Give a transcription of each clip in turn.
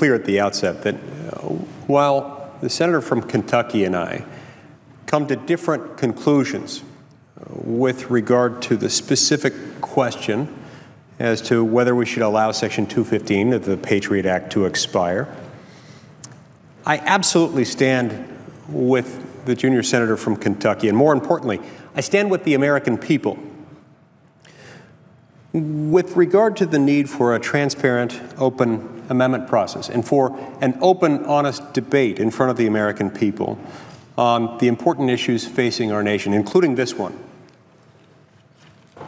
clear at the outset that while the senator from Kentucky and I come to different conclusions with regard to the specific question as to whether we should allow Section 215 of the Patriot Act to expire, I absolutely stand with the junior senator from Kentucky, and more importantly, I stand with the American people with regard to the need for a transparent, open amendment process and for an open, honest debate in front of the American people on the important issues facing our nation, including this one.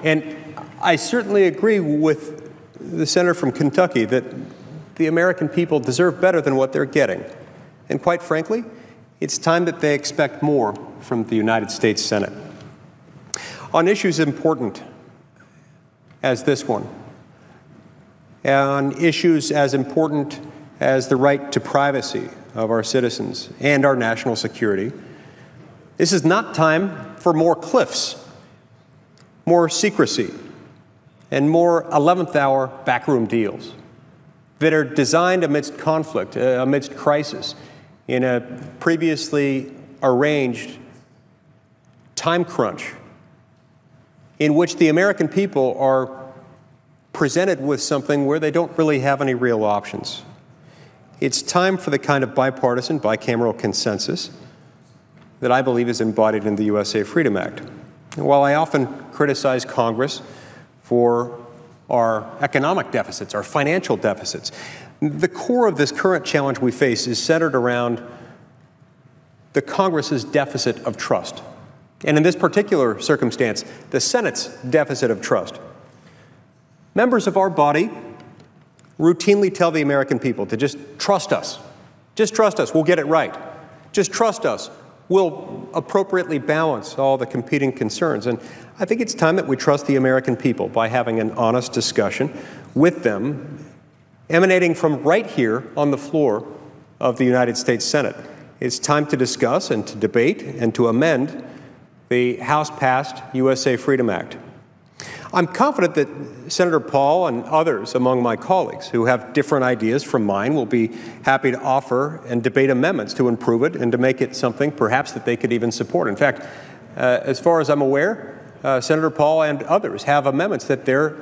And I certainly agree with the senator from Kentucky that the American people deserve better than what they're getting. And quite frankly, it's time that they expect more from the United States Senate. On issues important as this one, on issues as important as the right to privacy of our citizens and our national security, this is not time for more cliffs, more secrecy, and more 11th hour backroom deals that are designed amidst conflict, amidst crisis, in a previously arranged time crunch in which the American people are presented with something where they don't really have any real options. It's time for the kind of bipartisan, bicameral consensus that I believe is embodied in the USA Freedom Act. And while I often criticize Congress for our economic deficits, our financial deficits, the core of this current challenge we face is centered around the Congress's deficit of trust. And in this particular circumstance, the Senate's deficit of trust. Members of our body routinely tell the American people to just trust us. Just trust us, we'll get it right. Just trust us, we'll appropriately balance all the competing concerns. And I think it's time that we trust the American people by having an honest discussion with them, emanating from right here on the floor of the United States Senate. It's time to discuss and to debate and to amend the House-passed USA Freedom Act. I'm confident that Senator Paul and others among my colleagues who have different ideas from mine will be happy to offer and debate amendments to improve it and to make it something perhaps that they could even support. In fact, as far as I'm aware, Senator Paul and others have amendments that they're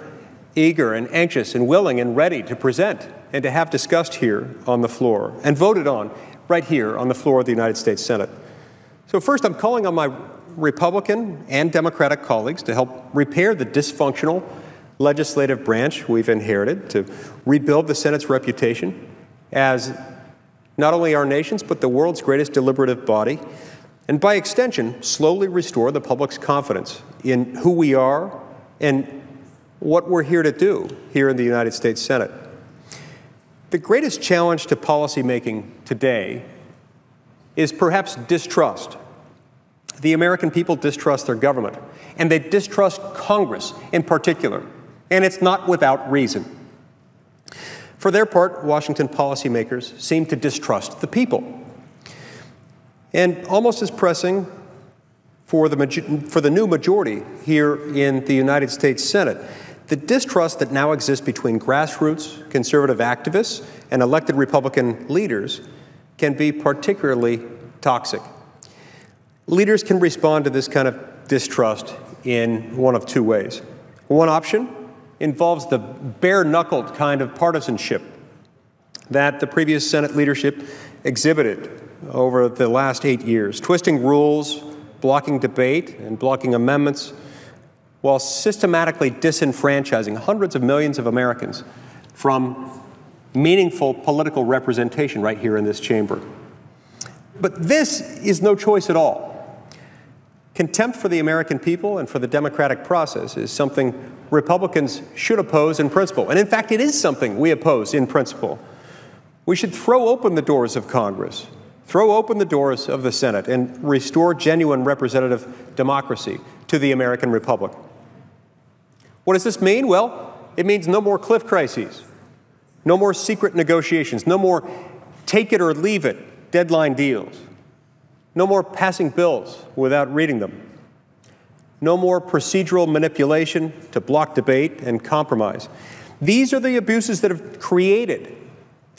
eager and anxious and willing and ready to present and to have discussed here on the floor and voted on right here on the floor of the United States Senate. So first, I'm calling on my Republican and Democratic colleagues to help repair the dysfunctional legislative branch we've inherited, to rebuild the Senate's reputation as not only our nation's but the world's greatest deliberative body, and by extension, slowly restore the public's confidence in who we are and what we're here to do here in the United States Senate. The greatest challenge to policymaking today is perhaps distrust. The American people distrust their government, and they distrust Congress in particular, and it's not without reason. For their part, Washington policymakers seem to distrust the people. And almost as pressing for the new majority here in the United States Senate, the distrust that now exists between grassroots conservative activists and elected Republican leaders can be particularly toxic. Leaders can respond to this kind of distrust in one of two ways. One option involves the bare-knuckled kind of partisanship that the previous Senate leadership exhibited over the last 8 years, twisting rules, blocking debate, and blocking amendments, while systematically disenfranchising hundreds of millions of Americans from meaningful political representation right here in this chamber. But this is no choice at all. Contempt for the American people and for the democratic process is something Republicans should oppose in principle. And in fact, it is something we oppose in principle. We should throw open the doors of Congress, throw open the doors of the Senate, and restore genuine representative democracy to the American Republic. What does this mean? Well, it means no more cliff crises, no more secret negotiations, no more take it or leave it deadline deals. No more passing bills without reading them. No more procedural manipulation to block debate and compromise. These are the abuses that have created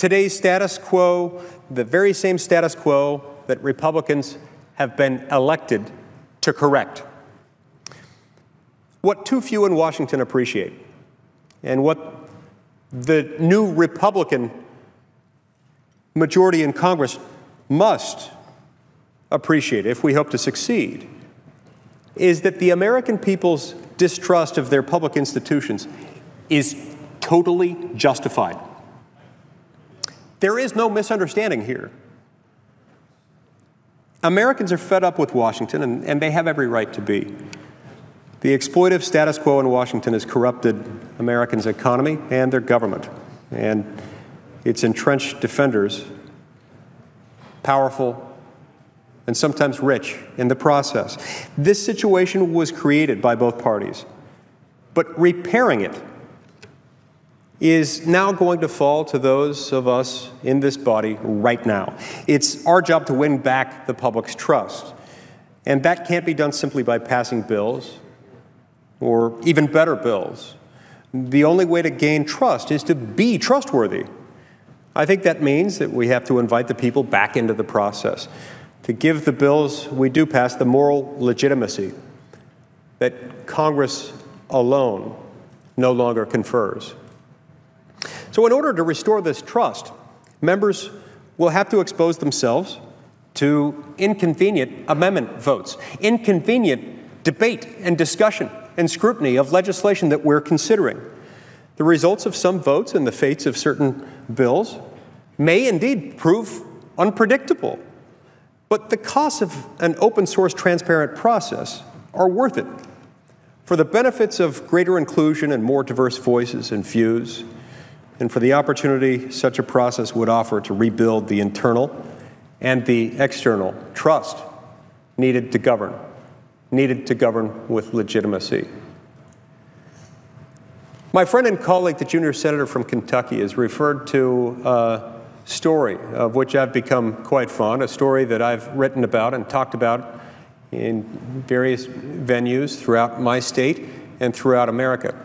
Today's status quo, the very same status quo that Republicans have been elected to correct. What too few in Washington appreciate, and what the new Republican majority in Congress must appreciate if we hope to succeed, is that the American people's distrust of their public institutions is totally justified. There is no misunderstanding here. Americans are fed up with Washington, and they have every right to be. The exploitive status quo in Washington has corrupted Americans' economy and their government, and its entrenched defenders, powerful and sometimes rich in the process. This situation was created by both parties, but repairing it is now going to fall to those of us in this body right now. It's our job to win back the public's trust, and that can't be done simply by passing bills or even better bills. The only way to gain trust is to be trustworthy. I think that means that we have to invite the people back into the process, to give the bills we do pass the moral legitimacy that Congress alone no longer confers. So in order to restore this trust, members will have to expose themselves to inconvenient amendment votes, inconvenient debate and discussion and scrutiny of legislation that we're considering. The results of some votes and the fates of certain bills may indeed prove unpredictable, but the costs of an open source, transparent process are worth it for the benefits of greater inclusion and more diverse voices and views, and for the opportunity such a process would offer to rebuild the internal and the external trust needed to govern with legitimacy. My friend and colleague, the junior senator from Kentucky, has referred to a story of which I've become quite fond, a story that I've written about and talked about in various venues throughout my state and throughout America.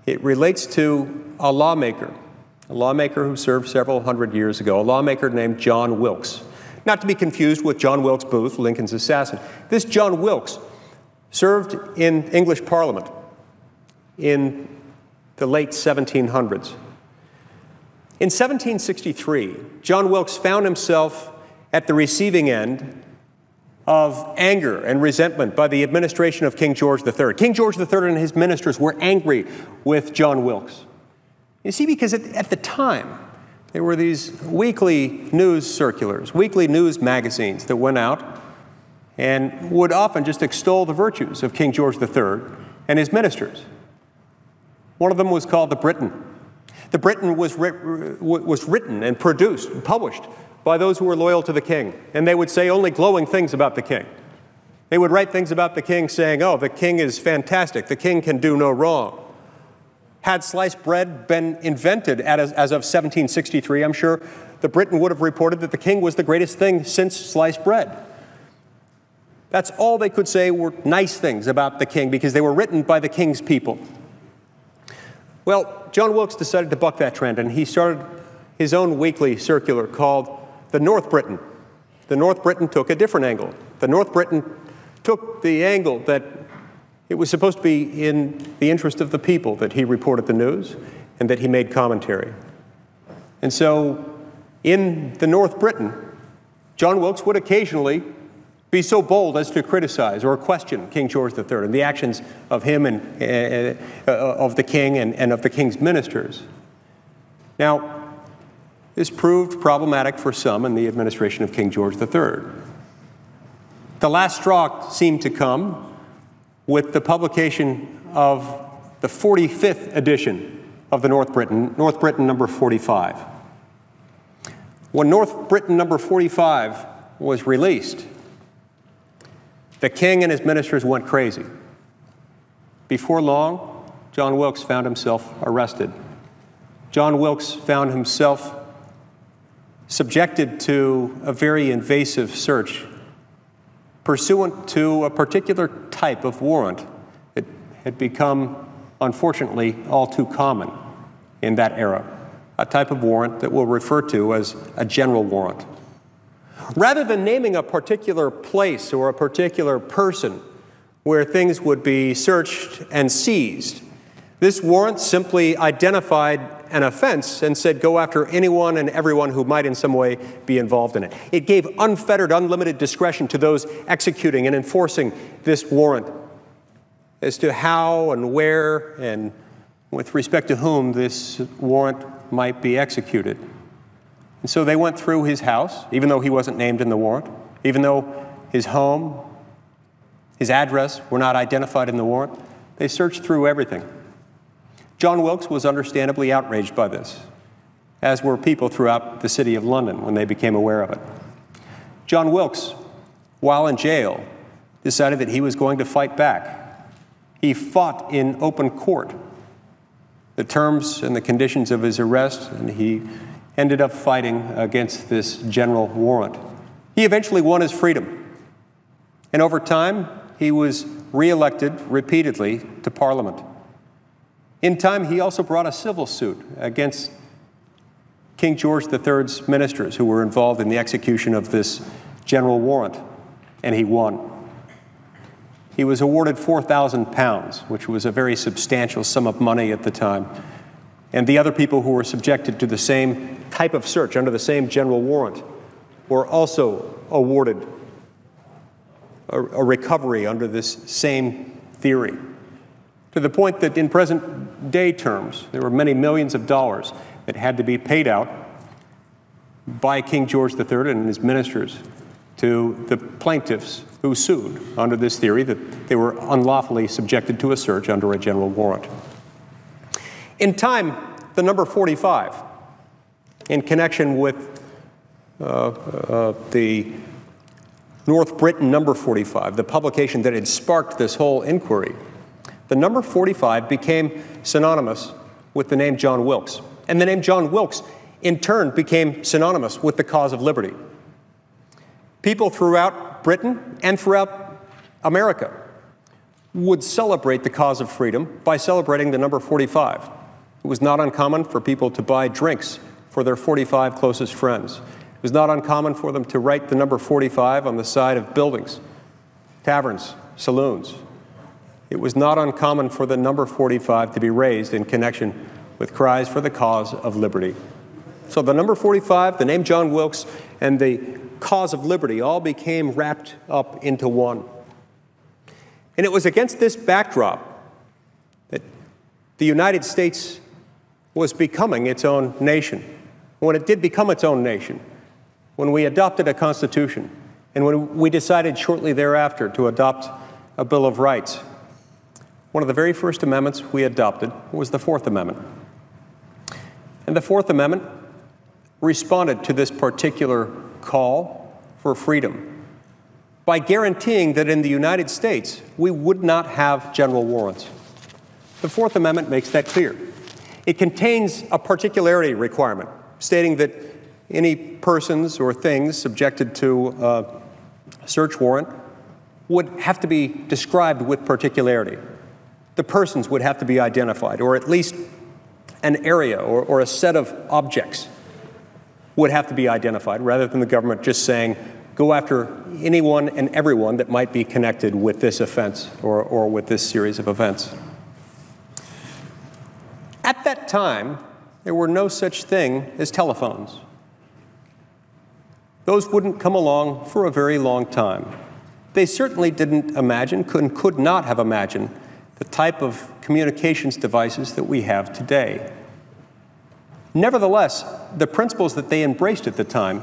It relates to a lawmaker who served several hundred years ago, a lawmaker named John Wilkes. Not to be confused with John Wilkes Booth, Lincoln's assassin. This John Wilkes served in English Parliament in the late 1700s. In 1763, John Wilkes found himself at the receiving end of anger and resentment by the administration of King George III. King George III and his ministers were angry with John Wilkes. You see, because at the time, there were these weekly news circulars, weekly news magazines that went out and would often just extol the virtues of King George III and his ministers. One of them was called The Briton. The Briton was written and produced and published by those who were loyal to the king, and they would say only glowing things about the king. They would write things about the king saying, oh, the king is fantastic, the king can do no wrong. Had sliced bread been invented as of 1763, I'm sure the Briton would have reported that the king was the greatest thing since sliced bread. That's all they could say were nice things about the king because they were written by the king's people. Well, John Wilkes decided to buck that trend, and he started his own weekly circular called The North Briton. The North Briton took a different angle. The North Briton took the angle that it was supposed to be in the interest of the people that he reported the news and that he made commentary. And so in The North Briton, John Wilkes would occasionally be so bold as to criticize or question King George III and the actions of him and of the king and of the king's ministers. Now, this proved problematic for some in the administration of King George III. The last straw seemed to come with the publication of the 45th edition of the North Briton number 45. When North Briton number 45 was released, the king and his ministers went crazy. Before long, John Wilkes found himself arrested. John Wilkes found himself subjected to a very invasive search pursuant to a particular type of warrant that had become, unfortunately, all too common in that era. a type of warrant that we'll refer to as a general warrant. Rather than naming a particular place or a particular person where things would be searched and seized, this warrant simply identified an offense and said, go after anyone and everyone who might in some way be involved in it. It gave unfettered, unlimited discretion to those executing and enforcing this warrant as to how and where and with respect to whom this warrant might be executed. And so they went through his house, even though he wasn't named in the warrant, even though his home, his address were not identified in the warrant. They searched through everything. John Wilkes was understandably outraged by this, as were people throughout the city of London when they became aware of it. John Wilkes, while in jail, decided that he was going to fight back. He fought in open court the terms and the conditions of his arrest, and he ended up fighting against this general warrant. He eventually won his freedom, and over time, he was reelected repeatedly to Parliament. In time, he also brought a civil suit against King George III's ministers who were involved in the execution of this general warrant, and he won. He was awarded £4,000, which was a very substantial sum of money at the time. And the other people who were subjected to the same type of search under the same general warrant were also awarded a recovery under this same theory, to the point that in present-day terms, there were many millions of dollars that had to be paid out by King George III and his ministers to the plaintiffs who sued under this theory that they were unlawfully subjected to a search under a general warrant. In time, the number 45, in connection with the North Britain number 45, the publication that had sparked this whole inquiry, the number 45 became synonymous with the name John Wilkes. And the name John Wilkes, in turn, became synonymous with the cause of liberty. People throughout Britain and throughout America would celebrate the cause of freedom by celebrating the number 45. It was not uncommon for people to buy drinks for their 45 closest friends. It was not uncommon for them to write the number 45 on the side of buildings, taverns, saloons. It was not uncommon for the number 45 to be raised in connection with cries for the cause of liberty. So the number 45, the name John Wilkes, and the cause of liberty all became wrapped up into one. And it was against this backdrop that the United States was becoming its own nation. When it did become its own nation, when we adopted a Constitution, and when we decided shortly thereafter to adopt a Bill of Rights, one of the very first amendments we adopted was the Fourth Amendment. And the Fourth Amendment responded to this particular call for freedom by guaranteeing that in the United States, we would not have general warrants. The Fourth Amendment makes that clear. It contains a particularity requirement, stating that any persons or things subjected to a search warrant would have to be described with particularity. The persons would have to be identified, or at least an area or a set of objects would have to be identified, rather than the government just saying, go after anyone and everyone that might be connected with this offense or with this series of events. At that time, there were no such thing as telephones. Those wouldn't come along for a very long time. They certainly didn't imagine, could not have imagined, the type of communications devices that we have today. Nevertheless, the principles that they embraced at the time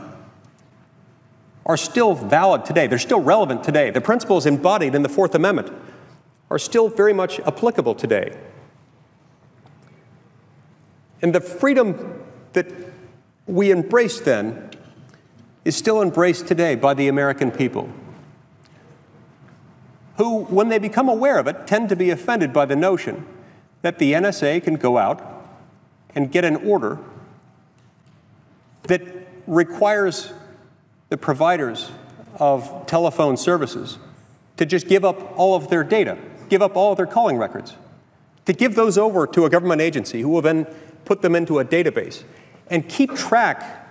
are still valid today. They're still relevant today. The principles embodied in the Fourth Amendment are still very much applicable today. And the freedom that we embraced then is still embraced today by the American people, who, when they become aware of it, tend to be offended by the notion that the NSA can go out and get an order that requires the providers of telephone services to just give up all of their data, give up all of their calling records, to give those over to a government agency who will then put them into a database and keep track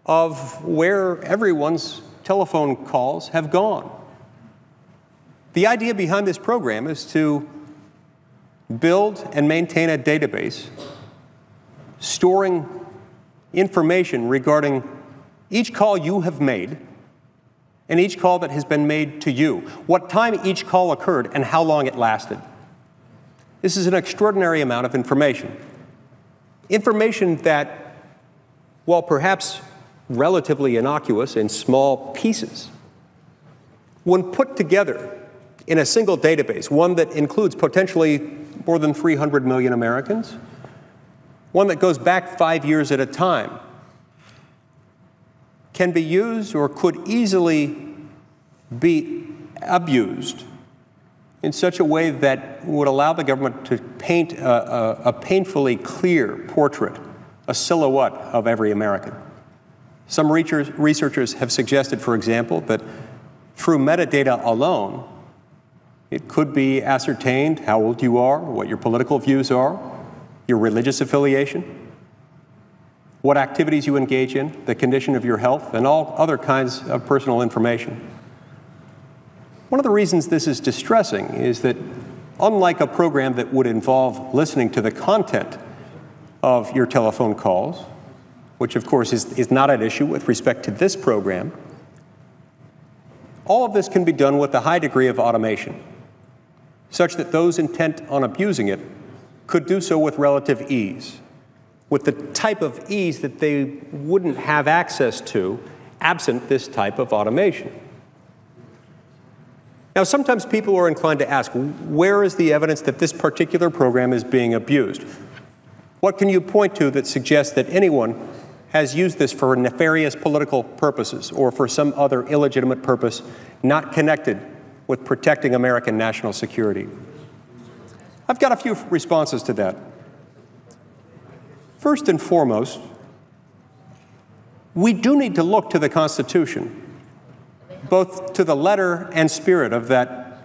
of where everyone's telephone calls have gone. The idea behind this program is to build and maintain a database storing information regarding each call you have made and each call that has been made to you, what time each call occurred, and how long it lasted. This is an extraordinary amount of information. Information that, while perhaps relatively innocuous in small pieces, when put together in a single database, one that includes potentially more than 300 million Americans, one that goes back 5 years at a time, can be used or could easily be abused in such a way that would allow the government to paint a painfully clear portrait, a silhouette of every American. Some researchers have suggested, for example, that through metadata alone, it could be ascertained how old you are, what your political views are, your religious affiliation, what activities you engage in, the condition of your health, and all other kinds of personal information. One of the reasons this is distressing is that, unlike a program that would involve listening to the content of your telephone calls, which of course is not at issue with respect to this program, all of this can be done with a high degree of automation, such that those intent on abusing it could do so with relative ease, with the type of ease that they wouldn't have access to absent this type of automation. Now, sometimes people are inclined to ask, where is the evidence that this particular program is being abused? What can you point to that suggests that anyone has used this for nefarious political purposes or for some other illegitimate purpose not connected with protecting American national security? I've got a few responses to that. First and foremost, we do need to look to the Constitution, both to the letter and spirit of that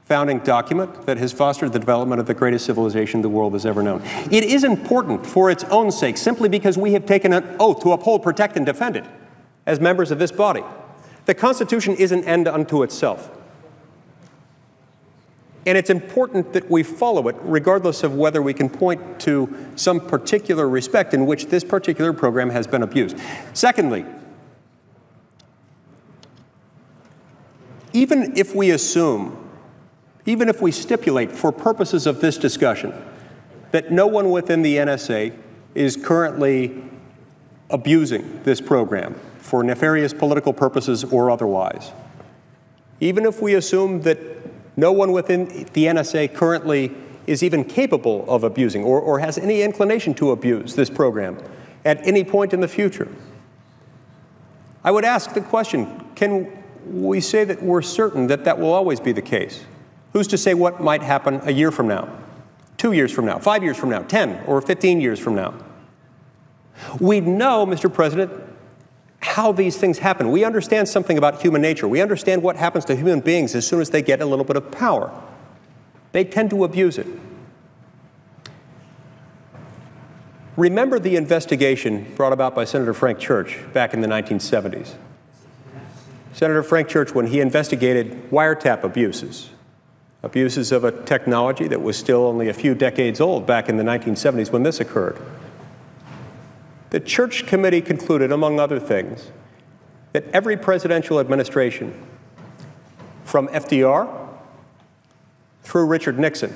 founding document that has fostered the development of the greatest civilization the world has ever known. It is important for its own sake, simply because we have taken an oath to uphold, protect, and defend it as members of this body. The Constitution is an end unto itself. And it's important that we follow it, regardless of whether we can point to some particular respect in which this particular program has been abused. Secondly, even if we stipulate for purposes of this discussion that no one within the NSA is currently abusing this program for nefarious political purposes or otherwise, even if we assume that no one within the NSA currently is even capable of abusing or has any inclination to abuse this program at any point in the future, I would ask the question, can we say that we're certain that that will always be the case? Who's to say what might happen a year from now, 2 years from now, 5 years from now, 10 or 15 years from now? We know, Mr. President, how these things happen. We understand something about human nature. We understand what happens to human beings as soon as they get a little bit of power. They tend to abuse it. Remember the investigation brought about by Senator Frank Church back in the 1970s. Senator Frank Church, when he investigated wiretap abuses of a technology that was still only a few decades old back in the 1970s when this occurred. The Church Committee concluded, among other things, that every presidential administration, from FDR through Richard Nixon,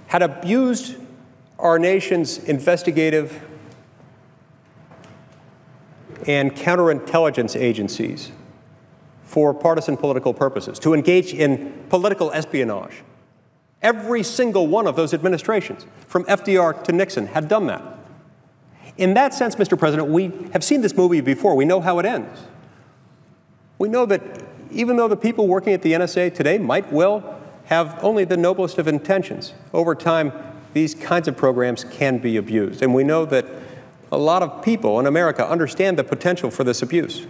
had abused our nation's investigative and counterintelligence agencies for partisan political purposes, to engage in political espionage. Every single one of those administrations, from FDR to Nixon, had done that. In that sense, Mr. President, we have seen this movie before. We know how it ends. We know that even though the people working at the NSA today might well have only the noblest of intentions, over time, these kinds of programs can be abused. And we know that a lot of people in America understand the potential for this abuse.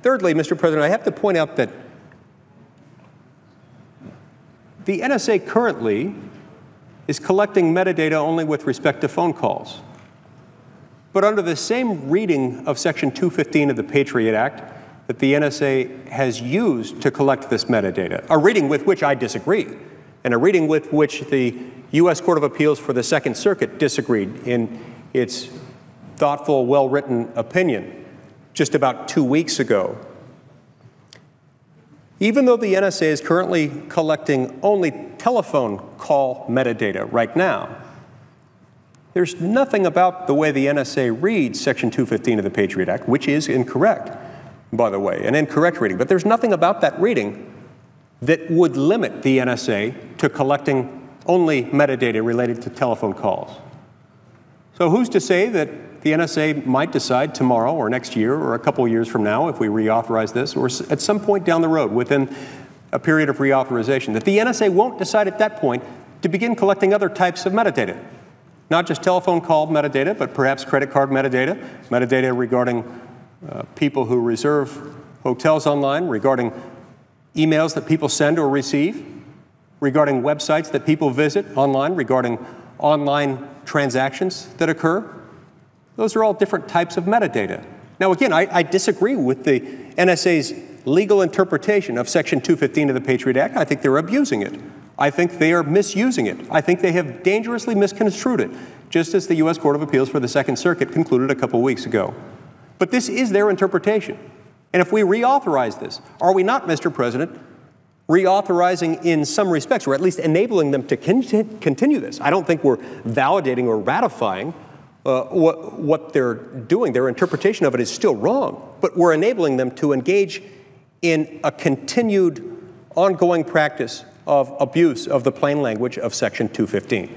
Thirdly, Mr. President, I have to point out that the NSA currently is collecting metadata only with respect to phone calls. But under the same reading of Section 215 of the Patriot Act that the NSA has used to collect this metadata, a reading with which I disagree, and a reading with which the U.S. Court of Appeals for the Second Circuit disagreed in its thoughtful, well-written opinion just about 2 weeks ago. Even though the NSA is currently collecting only telephone call metadata right now, there's nothing about the way the NSA reads Section 215 of the Patriot Act, which is incorrect, by the way, an incorrect reading. But there's nothing about that reading that would limit the NSA to collecting only metadata related to telephone calls. So who's to say that the NSA might decide tomorrow or next year or a couple of years from now, if we reauthorize this, or at some point down the road within a period of reauthorization, that the NSA won't decide at that point to begin collecting other types of metadata? Not just telephone call metadata, but perhaps credit card metadata, metadata regarding people who reserve hotels online, regarding emails that people send or receive, regarding websites that people visit online, regarding online transactions that occur. Those are all different types of metadata. Now, again, I disagree with the NSA's legal interpretation of Section 215 of the Patriot Act. I think they're abusing it. I think they are misusing it. I think they have dangerously misconstrued it, just as the U.S. Court of Appeals for the Second Circuit concluded a couple weeks ago. But this is their interpretation. And if we reauthorize this, are we not, Mr. President, reauthorizing in some respects, or at least enabling them to continue this? I don't think we're validating or ratifying what they're doing. Their interpretation of it is still wrong, but we're enabling them to engage in a continued, ongoing practice of abuse of the plain language of Section 215,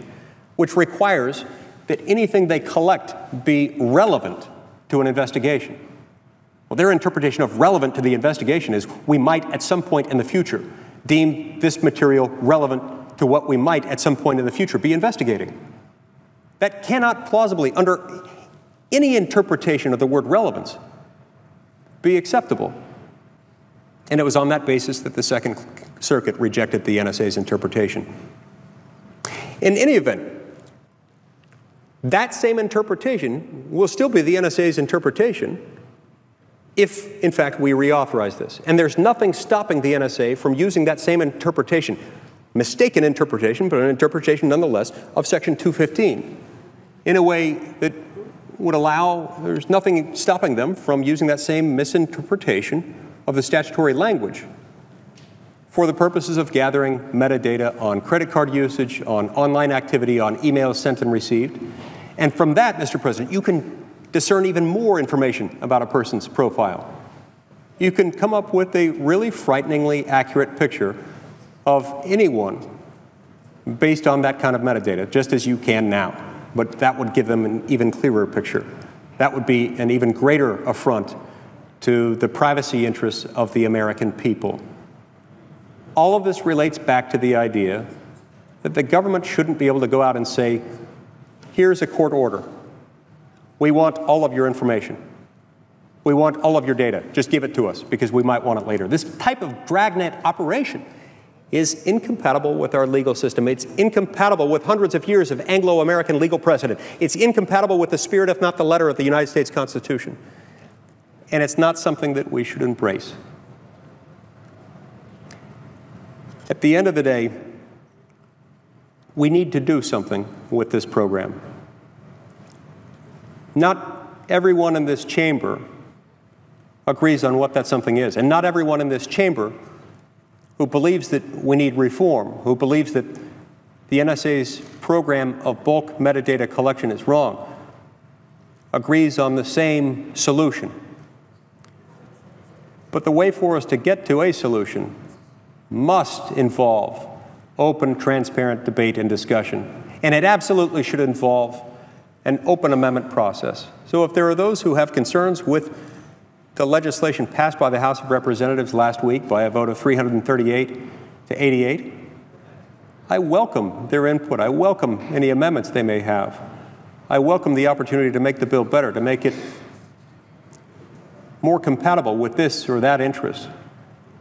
which requires that anything they collect be relevant to an investigation. Well, their interpretation of relevant to the investigation is we might at some point in the future deem this material relevant to what we might at some point in the future be investigating. That cannot plausibly, under any interpretation of the word relevance, be acceptable. And it was on that basis that the Second Circuit rejected the NSA's interpretation. In any event, that same interpretation will still be the NSA's interpretation if, in fact, we reauthorize this. And there's nothing stopping the NSA from using that same interpretation, mistaken interpretation, but an interpretation nonetheless, of Section 215 in a way that would allow, there's nothing stopping them from using that same misinterpretation of the statutory language for the purposes of gathering metadata on credit card usage, on online activity, on emails sent and received. And from that, Mr. President, you can discern even more information about a person's profile. You can come up with a really frighteningly accurate picture of anyone based on that kind of metadata, just as you can now. But that would give them an even clearer picture. That would be an even greater affront to the privacy interests of the American people. All of this relates back to the idea that the government shouldn't be able to go out and say, here's a court order. We want all of your information. We want all of your data. Just give it to us because we might want it later. This type of dragnet operation is incompatible with our legal system. It's incompatible with hundreds of years of Anglo-American legal precedent. It's incompatible with the spirit, if not the letter, of the United States Constitution. And it's not something that we should embrace. At the end of the day, we need to do something with this program. Not everyone in this chamber agrees on what that something is, and not everyone in this chamber who believes that we need reform, who believes that the NSA's program of bulk metadata collection is wrong, agrees on the same solution. But the way for us to get to a solution must involve open, transparent debate and discussion. And it absolutely should involve an open amendment process. So if there are those who have concerns with the legislation passed by the House of Representatives last week by a vote of 338 to 88, I welcome their input. I welcome any amendments they may have. I welcome the opportunity to make the bill better, to make it more compatible with this or that interest,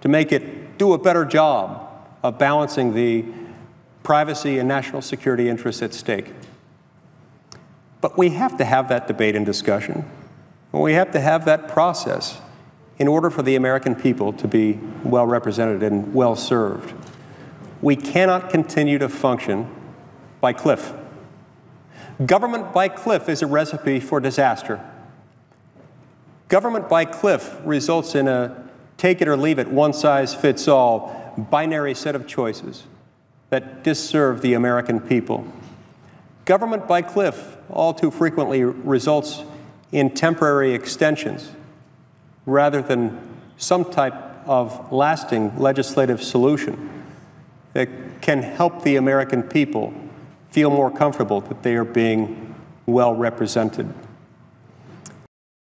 to make it do a better job of balancing the privacy and national security interests at stake. But we have to have that debate and discussion. We have to have that process in order for the American people to be well represented and well served. We cannot continue to function by cliff. Government by cliff is a recipe for disaster. Government by cliff results in a take it or leave it, one-size-fits-all, binary set of choices that disserve the American people. Government by cliff all too frequently results in temporary extensions rather than some type of lasting legislative solution that can help the American people feel more comfortable that they are being well represented.